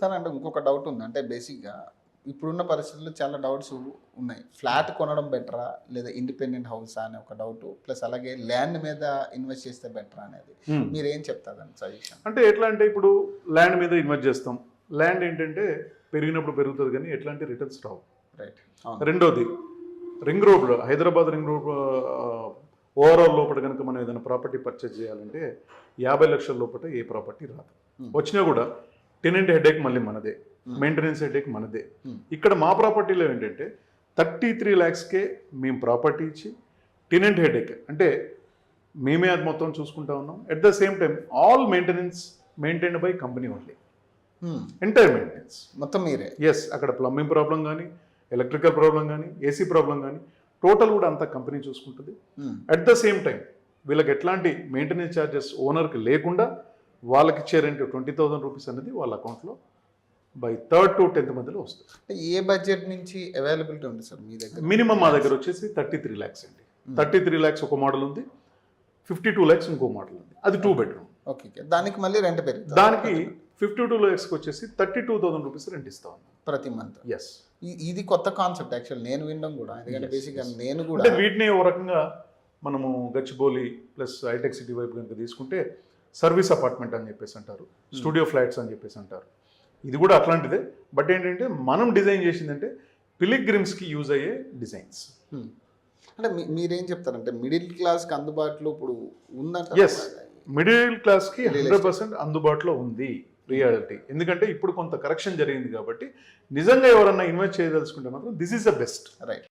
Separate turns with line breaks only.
Sir అంటే ఇంకొక doubt ఉంది. అంటే బేసిక్‌గా ఇప్పుడున్న పరిస్థితుల్లో చాలా డౌట్స్ ఉన్నాయి. ఫ్లాట్ కొనడం బెటరా? లేదా ఇండిపెండెంట్ హౌసా అనే ఒక డౌటు. ప్లస్ అలాగే ల్యాండ్ మీద ఇన్వెస్ట్ చేస్తే బెటరా అనేది. మీరేం చెప్తారు దానికి సజెషన్?
అంటే ఎట్లా అంటే ఇప్పుడు ల్యాండ్ మీద ఇన్వెస్ట్ చేస్తాం. ల్యాండ్ ఏంటంటే పెరిగినప్పుడు పెరుగుతుంది కానీ ఎట్లాంటి రిటర్న్స్ రావు.
రైట్.
రెండోది రింగ్ రోడ్లో హైదరాబాద్ రింగ్ రోడ్ ఓవరాల్ లోపల కనుక మనం ఏదైనా ప్రాపర్టీ పర్చేజ్ చేయాలంటే 50 లక్షల లోపల ఏ ప్రాపర్టీ రాదు. వచ్చినా కూడా టెనెంట్ హెడేక్ మళ్ళీ మనదే, మెయింటెనెన్స్ హెడేక్ మనదే. ఇక్కడ మా ప్రాపర్టీలో ఏంటంటే 33 lakhsకే మేము ప్రాపర్టీ ఇచ్చి టెనెంట్ హెడేక్ అంటే మేమే అది మొత్తం చూసుకుంటా ఉన్నాం. At the same time all maintenance maintained by company only. Entire maintenance
మొత్తం మీరే.
ఎస్, అక్కడ ప్లంబింగ్ ప్రాబ్లం కానీ, ఎలక్ట్రికల్ ప్రాబ్లం కానీ, ఏసీ ప్రాబ్లం కానీ టోటల్ కూడా అంతా కంపెనీ చూసుకుంటుంది. అట్ ద సేమ్ టైం వీళ్ళకి ఎట్లాంటి మెయింటెనెన్స్ ఛార్జెస్ ఓనర్కి లేకుండా వాళ్ళకి ఇచ్చే రెంట్ 20,000 రూపీస్ అనేది వాళ్ళ అకౌంట్లో బై 3rd to 10th మధ్యలో వస్తుంది.
ఏ బడ్జెట్ నుంచి అవైలబిలిటీ ఉంది సార్ మీ దగ్గర?
మినిమం మా దగ్గర వచ్చేసి 33 lakhs అండి. 33 lakhs ఒక మోడల్ ఉంది, 52 lakhs ఇంకో మోడల్ ఉంది. అది 2 bedroom.
ఓకే. దానికి మళ్ళీ రెంట్ పెరుగుతుంది.
దానికి 52 lakhsకి వచ్చేసి 32,000 రూపీస్ రెంట్ ఇస్తా ఉన్నాం
ప్రతి మంత్.
ఎస్.
ఇది కొత్త కాన్సెప్ట్ యాక్చువల్ నేను వినడం కూడా. ఎందుకంటే బేసిక్గా నేను కూడా
అంటే వీటిని ఓ రకంగా మనము గచ్చిబౌలి ప్లస్ హైటెక్ సిటీ వైపు కనుక తీసుకుంటే సర్వీస్ అపార్ట్మెంట్ అని చెప్పేసి అంటారు, స్టూడియో ఫ్లాట్స్ అని చెప్పేసి అంటారు. ఇది కూడా అట్లాంటిదే. బట్ ఏంటంటే మనం డిజైన్ చేసిందంటే పిలిగ్రిమ్స్కి యూజ్ అయ్యే డిజైన్స్.
అంటే మీరేం చెప్తారంటే మిడిల్ క్లాస్కి అందుబాటులో ఇప్పుడు ఉందంట?
ఎస్, మిడిల్ క్లాస్కి 100% అందుబాటులో ఉంది రియాలిటీ. ఎందుకంటే ఇప్పుడు కొంత కరెక్షన్ జరిగింది కాబట్టి నిజంగా ఎవరన్నా ఇన్వెస్ట్ చేయదలుచుకుంటే మాత్రం this is the best.
Right.